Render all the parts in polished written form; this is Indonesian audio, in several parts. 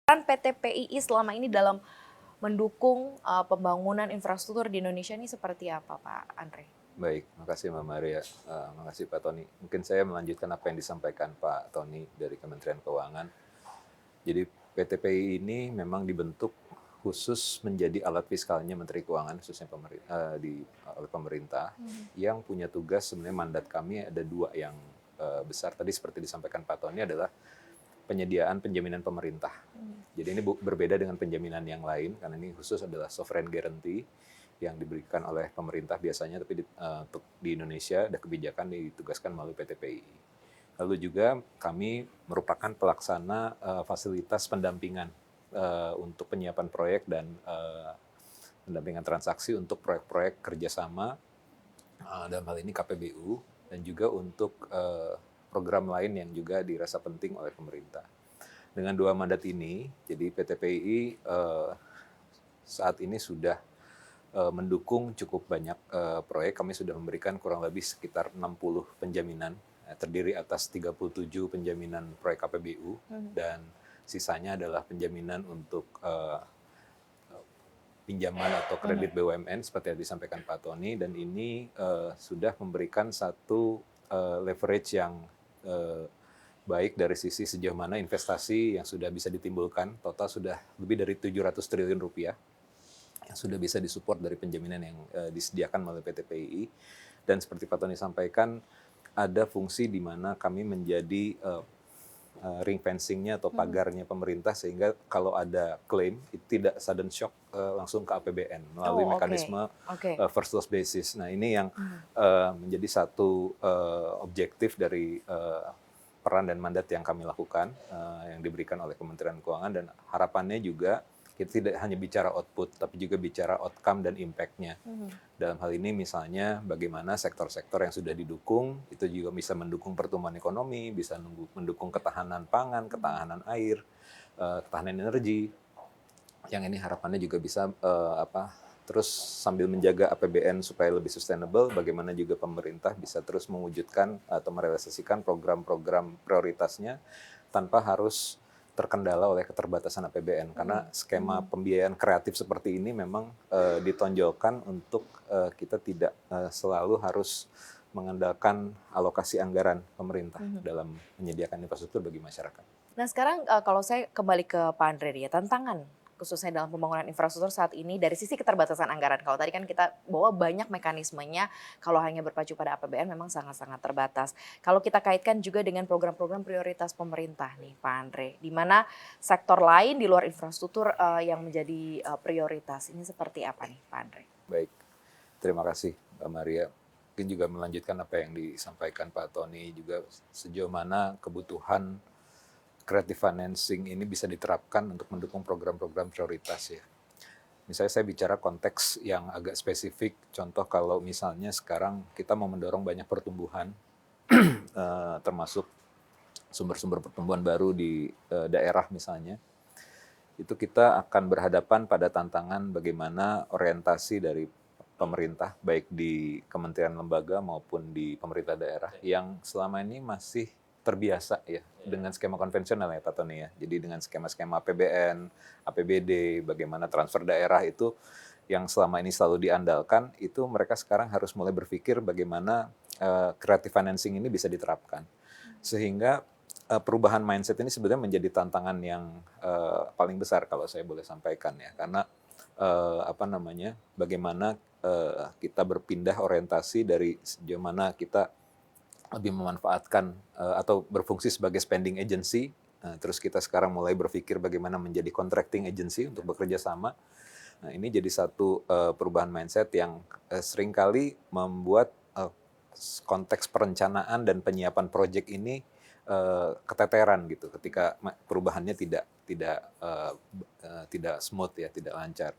Peran PT PII selama ini dalam mendukung pembangunan infrastruktur di Indonesia ini seperti apa, Pak Andre? Baik, makasih Mbak Maria, makasih Pak Tony. Mungkin saya melanjutkan apa yang disampaikan Pak Tony dari Kementerian Keuangan. Jadi PT PI ini memang dibentuk khusus menjadi alat fiskalnya Menteri Keuangan, khususnya oleh pemerintah, yang punya tugas sebenarnya mandat kami ada dua yang besar. Tadi seperti disampaikan Pak Tony adalah penyediaan penjaminan pemerintah. Jadi ini berbeda dengan penjaminan yang lain, karena ini khusus adalah sovereign guarantee yang diberikan oleh pemerintah biasanya, tapi untuk di Indonesia ada kebijakan ditugaskan melalui PT PII. Lalu juga kami merupakan pelaksana fasilitas pendampingan untuk penyiapan proyek dan pendampingan transaksi untuk proyek-proyek kerjasama dalam hal ini KPBU, dan juga untuk program lain yang juga dirasa penting oleh pemerintah. Dengan dua mandat ini, jadi PT PII saat ini sudah mendukung cukup banyak proyek. Kami sudah memberikan kurang lebih sekitar 60 penjaminan, terdiri atas 37 penjaminan proyek KPBU, dan sisanya adalah penjaminan untuk pinjaman atau kredit BUMN seperti yang disampaikan Pak Tony, dan ini sudah memberikan satu leverage yang baik dari sisi sejauh mana investasi yang sudah bisa ditimbulkan. Total sudah lebih dari 700 triliun rupiah yang sudah bisa disupport dari penjaminan yang disediakan melalui PT PII. Dan seperti Pak Tony sampaikan, ada fungsi di mana kami menjadi ring fencing-nya atau pagarnya pemerintah, sehingga kalau ada klaim itu tidak sudden shock langsung ke APBN melalui mekanisme first loss basis. Nah, ini yang menjadi satu objektif dari peran dan mandat yang kami lakukan, yang diberikan oleh Kementerian Keuangan, dan harapannya juga kita tidak hanya bicara output, tapi juga bicara outcome dan impact-nya. Dalam hal ini misalnya bagaimana sektor-sektor yang sudah didukung, itu juga bisa mendukung pertumbuhan ekonomi, bisa mendukung ketahanan pangan, ketahanan air, ketahanan energi. Yang ini harapannya juga bisa terus sambil menjaga APBN supaya lebih sustainable, bagaimana juga pemerintah bisa terus mewujudkan atau merealisasikan program-program prioritasnya tanpa harus terkendala oleh keterbatasan APBN, karena skema pembiayaan kreatif seperti ini memang ditonjolkan untuk kita tidak selalu harus mengandalkan alokasi anggaran pemerintah dalam menyediakan infrastruktur bagi masyarakat. Nah sekarang kalau saya kembali ke Pak Andre ya, tantangan khususnya dalam pembangunan infrastruktur saat ini dari sisi keterbatasan anggaran. Kalau tadi kan kita bahwa banyak mekanismenya, kalau hanya berpacu pada APBN memang sangat-sangat terbatas. Kalau kita kaitkan juga dengan program-program prioritas pemerintah nih Pak Andre, di mana sektor lain di luar infrastruktur yang menjadi prioritas, ini seperti apa nih Pak Andre? Baik, terima kasih Mbak Maria. Mungkin juga melanjutkan apa yang disampaikan Pak Tony, juga sejauh mana kebutuhan creative financing ini bisa diterapkan untuk mendukung program-program prioritas ya. Misalnya saya bicara konteks yang agak spesifik, contoh kalau misalnya sekarang kita mau mendorong banyak pertumbuhan, termasuk sumber-sumber pertumbuhan baru di daerah misalnya, itu kita akan berhadapan pada tantangan bagaimana orientasi dari pemerintah, baik di kementerian lembaga maupun di pemerintah daerah, yang selama ini masih terbiasa ya dengan skema konvensional ya Pak Tony ya. Jadi dengan skema-skema APBN, APBD, bagaimana transfer daerah itu yang selama ini selalu diandalkan, itu mereka sekarang harus mulai berpikir bagaimana creative financing ini bisa diterapkan. Sehingga perubahan mindset ini sebenarnya menjadi tantangan yang paling besar kalau saya boleh sampaikan ya, karena bagaimana kita berpindah orientasi dari sejauh mana kita lebih memanfaatkan atau berfungsi sebagai spending agency, terus kita sekarang mulai berpikir bagaimana menjadi contracting agency untuk bekerja sama. Nah, ini jadi satu perubahan mindset yang seringkali membuat konteks perencanaan dan penyiapan proyek ini keteteran gitu ketika perubahannya tidak smooth ya, tidak lancar.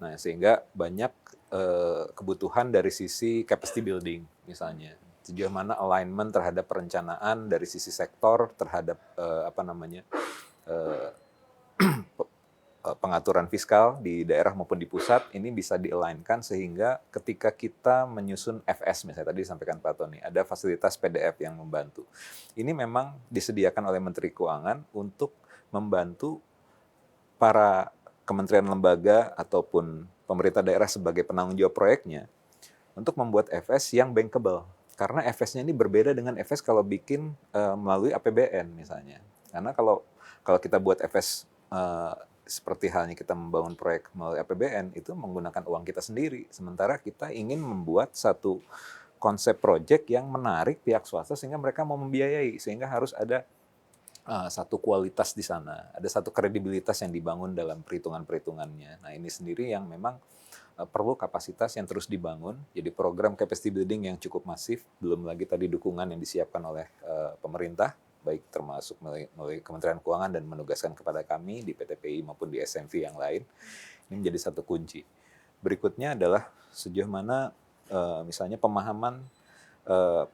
Nah, sehingga banyak kebutuhan dari sisi capacity building misalnya. Sejauh mana alignment terhadap perencanaan dari sisi sektor terhadap pengaturan fiskal di daerah maupun di pusat ini bisa di-align-kan, sehingga ketika kita menyusun FS misalnya tadi disampaikan Pak Tony, ada fasilitas PDF yang membantu. Ini memang disediakan oleh Menteri Keuangan untuk membantu para kementerian lembaga ataupun pemerintah daerah sebagai penanggung jawab proyeknya untuk membuat FS yang bankable. Karena FS-nya ini berbeda dengan FS kalau bikin melalui APBN misalnya. Karena kalau kita buat FS seperti halnya kita membangun proyek melalui APBN itu menggunakan uang kita sendiri. Sementara kita ingin membuat satu konsep proyek yang menarik pihak swasta sehingga mereka mau membiayai, sehingga harus ada satu kualitas di sana, ada satu kredibilitas yang dibangun dalam perhitungan-perhitungannya. Nah ini sendiri yang memang perlu kapasitas yang terus dibangun. Jadi program capacity building yang cukup masif, belum lagi tadi dukungan yang disiapkan oleh pemerintah, baik termasuk melalui Kementerian Keuangan dan menugaskan kepada kami di PTPI maupun di SMV yang lain. Ini menjadi satu kunci. Berikutnya adalah sejauh mana misalnya pemahaman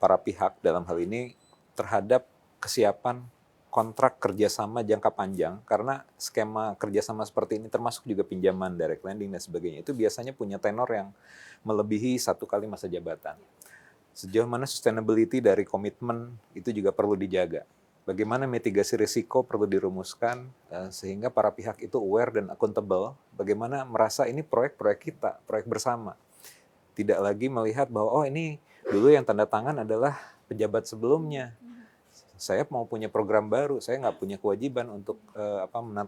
para pihak dalam hal ini terhadap kesiapan kontrak kerjasama jangka panjang, karena skema kerjasama seperti ini termasuk juga pinjaman, direct lending dan sebagainya, itu biasanya punya tenor yang melebihi 1 kali masa jabatan. Sejauh mana sustainability dari komitmen itu juga perlu dijaga. Bagaimana mitigasi risiko perlu dirumuskan sehingga para pihak itu aware dan accountable, bagaimana merasa ini proyek-proyek kita, proyek bersama. Tidak lagi melihat bahwa oh ini dulu yang tanda tangan adalah pejabat sebelumnya. Saya mau punya program baru, saya nggak punya kewajiban untuk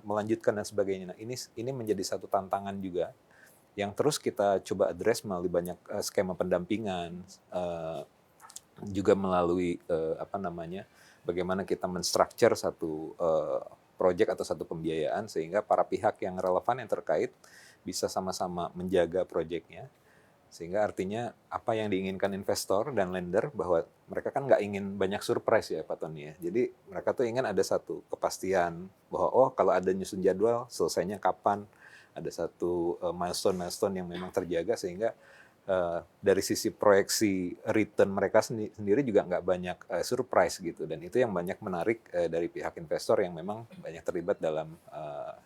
melanjutkan dan sebagainya. Nah, ini menjadi satu tantangan juga yang terus kita coba address melalui banyak skema pendampingan, juga melalui bagaimana kita menstructure satu proyek atau satu pembiayaan sehingga para pihak yang relevan yang terkait bisa sama-sama menjaga proyeknya. Sehingga artinya apa yang diinginkan investor dan lender bahwa mereka kan nggak ingin banyak surprise ya Pak Tony ya. Jadi mereka tuh ingin ada satu kepastian bahwa oh kalau ada nyusun jadwal selesainya kapan, ada satu milestone yang memang terjaga sehingga dari sisi proyeksi return mereka sendiri juga nggak banyak surprise gitu. Dan itu yang banyak menarik dari pihak investor yang memang banyak terlibat dalam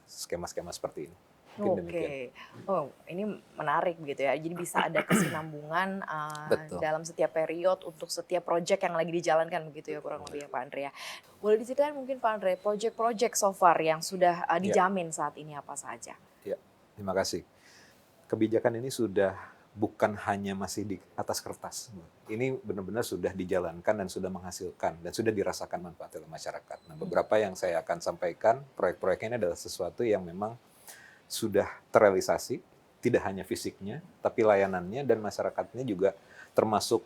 skema-skema seperti ini. Oke, oh ini menarik gitu ya. Jadi bisa ada kesinambungan dalam setiap periode untuk setiap proyek yang lagi dijalankan begitu ya kurang lebih ya Pak Andre ya. Boleh diceritain mungkin Pak Andre proyek-proyek so far yang sudah dijamin saat ini apa saja? Ya, terima kasih. Kebijakan ini sudah bukan hanya masih di atas kertas. Ini benar-benar sudah dijalankan dan sudah menghasilkan dan sudah dirasakan manfaat oleh masyarakat. Nah, beberapa yang saya akan sampaikan proyek-proyek ini adalah sesuatu yang memang sudah terrealisasi, tidak hanya fisiknya, tapi layanannya dan masyarakatnya juga termasuk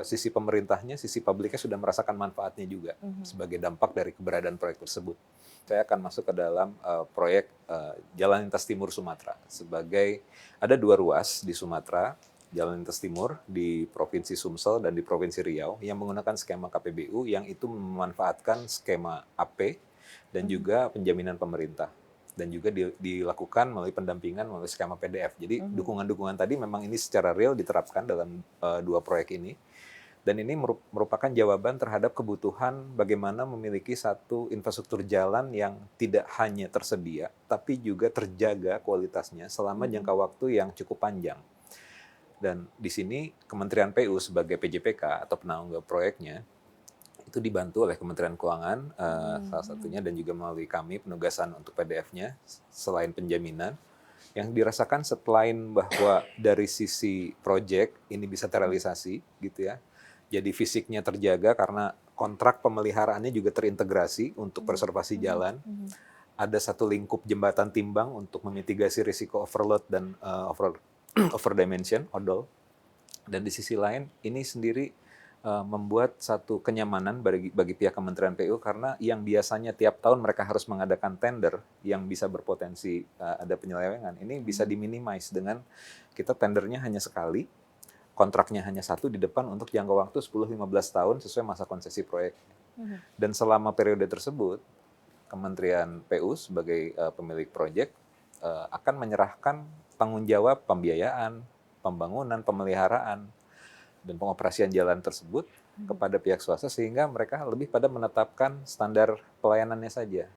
sisi pemerintahnya, sisi publiknya sudah merasakan manfaatnya juga sebagai dampak dari keberadaan proyek tersebut. Saya akan masuk ke dalam proyek Jalan Lintas Timur Sumatera. Ada 2 ruas di Sumatera, Jalan Lintas Timur di Provinsi Sumsel dan di Provinsi Riau yang menggunakan skema KPBU yang itu memanfaatkan skema AP dan juga penjaminan pemerintah. Dan juga dilakukan melalui pendampingan melalui skema PDF. Jadi dukungan-dukungan tadi memang ini secara real diterapkan dalam 2 proyek ini. Dan ini merupakan jawaban terhadap kebutuhan bagaimana memiliki satu infrastruktur jalan yang tidak hanya tersedia, tapi juga terjaga kualitasnya selama jangka waktu yang cukup panjang. Dan di sini Kementerian PU sebagai PJPK atau penanggung jawab proyeknya, itu dibantu oleh Kementerian Keuangan salah satunya dan juga melalui kami penugasan untuk PDF-nya selain penjaminan yang dirasakan selain bahwa dari sisi proyek ini bisa terrealisasi gitu ya. Jadi fisiknya terjaga karena kontrak pemeliharaannya juga terintegrasi untuk preservasi jalan. Ada satu lingkup jembatan timbang untuk memitigasi risiko overload dan overdimension, odol. Dan di sisi lain ini sendiri membuat satu kenyamanan bagi pihak Kementerian PU karena yang biasanya tiap tahun mereka harus mengadakan tender yang bisa berpotensi ada penyelewengan, ini bisa diminimize dengan kita tendernya hanya sekali, kontraknya hanya 1 di depan untuk jangka waktu 10-15 tahun sesuai masa konsesi proyek. Dan selama periode tersebut, Kementerian PU sebagai pemilik proyek akan menyerahkan tanggung jawab pembiayaan, pembangunan, pemeliharaan, dan pengoperasian jalan tersebut kepada pihak swasta sehingga mereka lebih pada menetapkan standar pelayanannya saja.